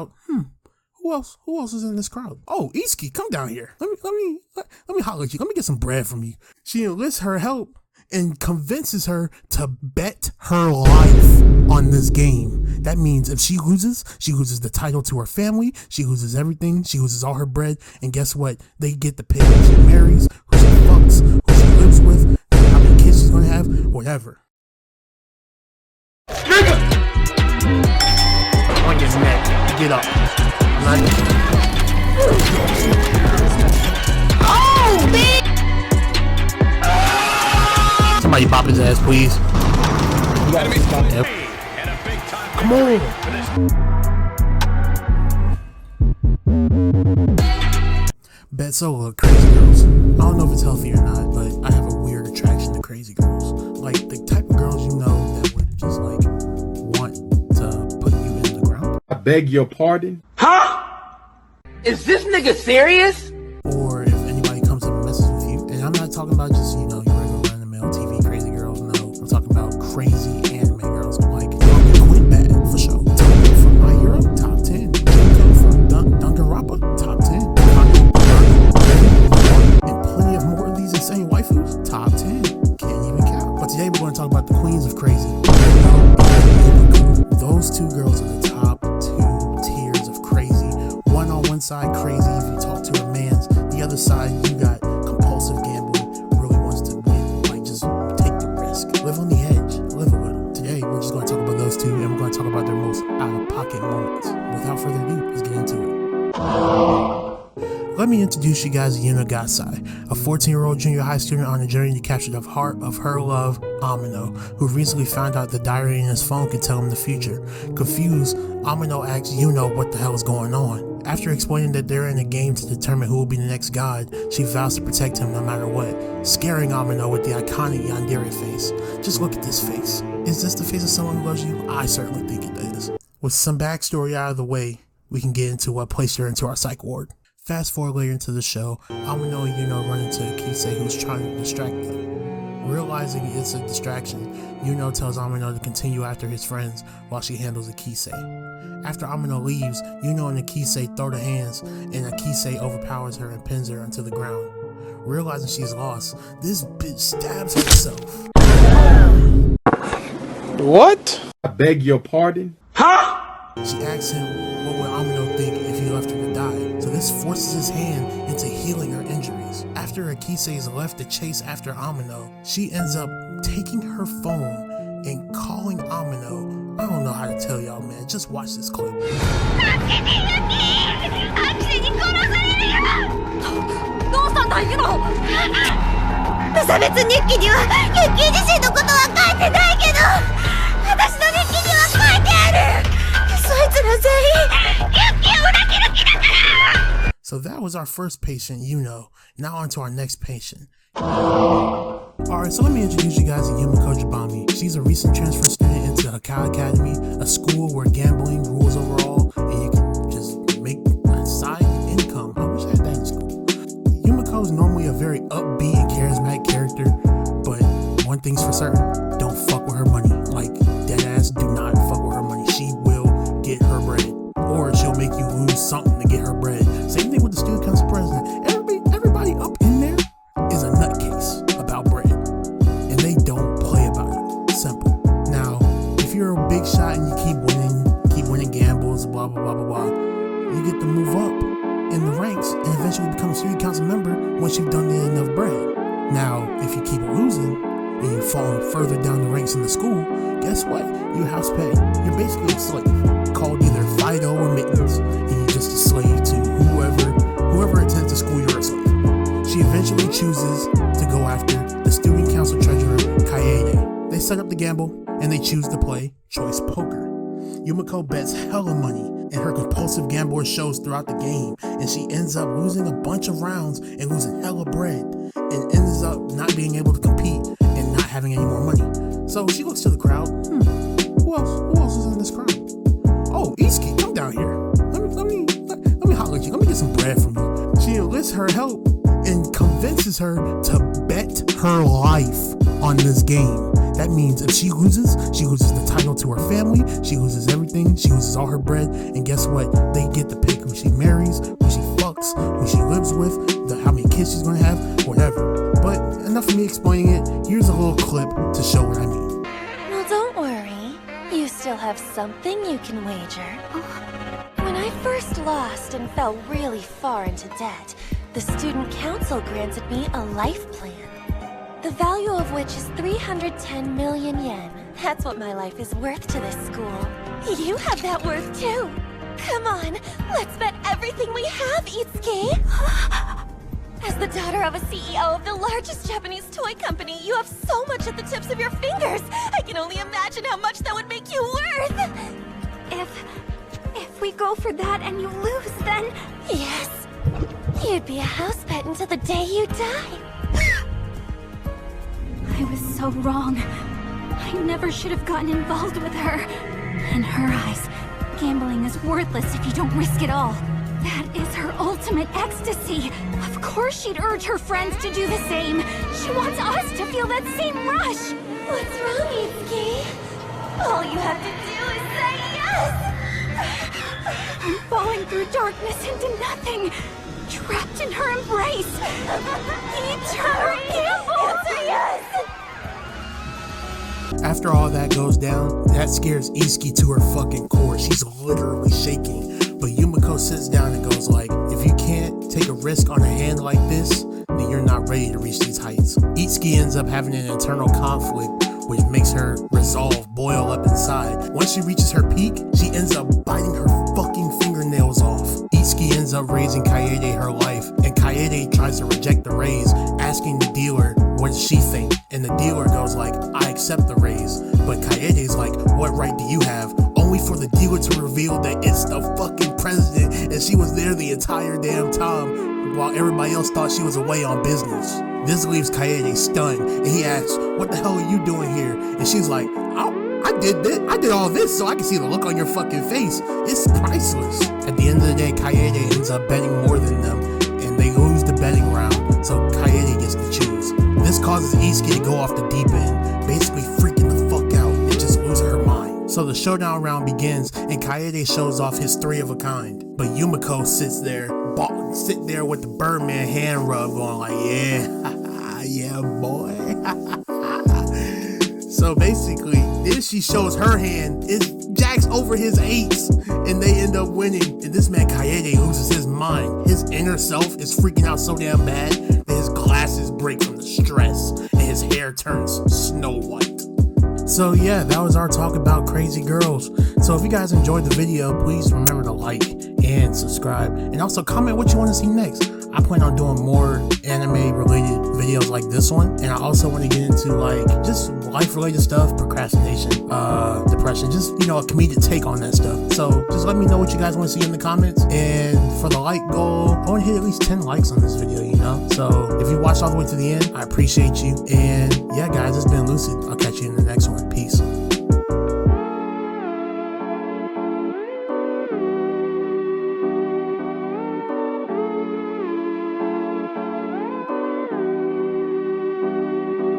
crowd. Who else is in this crowd? Oh, Iski, come down here. Let me holler at you. Let me get some bread from you. She enlists her help and convinces her to bet her life on this game. That means if she loses the title to her family, she loses everything, she loses all her bread, and guess what? They get the pick who she marries, who she fucks, who she lives with, how many kids she's gonna have, whatever. Nigga! On your neck, get up. Oh, bitch! Somebody bop his ass, please. You gotta stop that. Come on. Bet solo crazy girls. I don't know if it's healthy or not, but I have a weird attraction to crazy girls. Like the type of girls you know that would just like want to put you in the ground. I beg your pardon? Huh? Is this nigga serious? Or if anybody comes up and messes with you, and I'm not talking about just, your regular run-of-the-mill TV crazy girls, no. I'm talking about crazy anime girls like Quinn Bad, for sure. Toko from My Hero, top 10. Junko from Danganronpa, top 10. And plenty of more of these insane waifus, top 10. Can't even count. But today we're going to talk about the queens of crazy. Those two girls are the top two tiers of crazy. One on one side, crazy if you talk to a man's. The other side, you got compulsive gambling, really wants to win, like just take the risk. Live on the edge, live a little. Today, we're just going to talk about those two, and we're going to talk about their most out-of-pocket moments. Without further ado, let's get into it. Let me introduce you guys to Yuna Gasai, a 14-year-old junior high student on a journey to capture the heart of her love, Amino, who recently found out the diary in his phone could tell him the future. Confused, Amino asks Yuno what the hell is going on. After explaining that they're in a game to determine who will be the next god, she vows to protect him no matter what, scaring Amino with the iconic Yandere face. Just look at this face. Is this the face of someone who loves you? I certainly think it is. With some backstory out of the way, we can get into what placed her into our psych ward. Fast forward later into the show, Amino and Yuno run into Kisei, who's trying to distract them. Realizing it's a distraction, Yuno tells Amino to continue after his friends while she handles Kisei. After Amino leaves, Yuno and Kisei throw their hands, and Kisei overpowers her and pins her onto the ground. Realizing she's lost, this bitch stabs herself. What? I beg your pardon? Huh? She asks him what would Amino think if he left her to die, so this forces his hand into healing her injuries. After Kisei is left to chase after Amino, she ends up taking her phone and calling Amino. I don't know how to tell y'all, man. Just watch this clip. 無差別日記にはユッキー自身のことは書いてないけど、私の日記には書いてある。そいつら全員ユッキーを裏切る気だから。 So that was our first patient, Yuno. Now on to our next patient. Alright, so let me introduce you guys to Yumiko Jabami. She's a recent transfer student into Hakkai Academy, a school where gambling rules over all, and you can just make a side income. I wish I had that in school. Yumiko is normally a very upbeat and charismatic character, but one thing's for certain, don't fuck with her money. Like, deadass, do not fuck with her money. She will get her bread, or she'll make you lose something to get her bread. Same thing with the student council president. Everybody up in there is a nutcase about bread, and they don't play about it. Simple. Now, if you're a big shot and you keep winning gambles, blah blah blah blah blah, you get to move up in the ranks and eventually become a student council member once you've done enough bread. Now, if you keep losing and you fall further down the ranks in the school, guess what? You house pay. You're basically a slave, called either Fido or Mittens, and you're just a slave to whoever attends the school. You're a slave. She eventually chooses to go after the student council treasurer, Kaede. They set up the gamble, and they choose to play choice poker. Yumiko bets hella money, and her compulsive gambler shows throughout the game, and she ends up losing a bunch of rounds and losing hella bread, and ends up not being able to compete and not having any more money. So she looks to the crowd. Who else is in this crowd? Oh, Iski, come down here. Let me holler at you. Let me get some bread from you. She enlists her help and convinces her to bet her life on this game. That means if she loses the title to her family, she loses everything, she loses all her bread, and guess what? They get to pick who she marries, who she fucks, who she lives with, how many kids she's gonna have, whatever. But enough of me explaining it. Here's a little clip to show what I mean. Well, don't worry. You still have something you can wager. When I first lost and fell really far into debt, the student council granted me a life plan. The value of which is 310 million yen. That's what my life is worth to this school. You have that worth too. Come on, let's bet everything we have, Itsuki! As the daughter of a CEO of the largest Japanese toy company, you have so much at the tips of your fingers! I can only imagine how much that would make you worth! If we go for that and you lose, then... Yes. You'd be a house pet until the day you die. I was so wrong. I never should have gotten involved with her. In her eyes, gambling is worthless if you don't risk it all. That is her ultimate ecstasy. Of course she'd urge her friends to do the same. She wants us to feel that same rush. What's wrong, Itsuki? All you have to do is say yes! I'm falling through darkness into nothing. Trapped in her embrace. Eternal gamble! Answer yes! After all that goes down, that scares Itsuki to her fucking core. She's literally shaking. But Yumiko sits down and goes like, if you can't take a risk on a hand like this, then you're not ready to reach these heights. Itsuki ends up having an internal conflict, which makes her resolve boil up inside. Once she reaches her peak, she ends up biting her fucking fingernails off. Itsuki ends up raising Kaede her life, and Kaede tries to reject the raise, asking the dealer what does she think, and the dealer goes like, I accept the raise. But Kaede's like, what right do you have? Only for the dealer to reveal that it's the fucking president, and she was there the entire damn time while everybody else thought she was away on business. This leaves Kaede stunned, and he asks, what the hell are you doing here? And she's like, I did all this so I can see the look on your fucking face. It's priceless. At the end of the day, Kaede ends up betting more than them, and they lose the betting round, so Kaede gets to choose. This causes Itsuki to go off the deep end, basically freaking the fuck out and just losing her mind. So the showdown round begins, and Kaede shows off his 3 of a kind. But Yumiko sits there with the Birdman hand rub going like, yeah, yeah boy. So basically, then she shows her hand, it jacks over his 8s, and they end up winning. And this man Kaede loses his mind. His inner self is freaking out so damn bad that his glasses break from the stress, and his hair turns snow white. So yeah, that was our talk about Crazy Girls. So if you guys enjoyed the video, please remember to like and subscribe, and also comment what you want to see next. I plan on doing more anime related videos like this one, and I also want to get into like just life related stuff, procrastination, depression, just, you know, a comedic take on that stuff. So just let me know what you guys want to see in the comments, and for the like goal, I want to hit at least 10 likes on this video, you know. So if you watched all the way to the end, I appreciate you. And yeah guys, it's been Lucid. I'll catch you in the next one. Peace.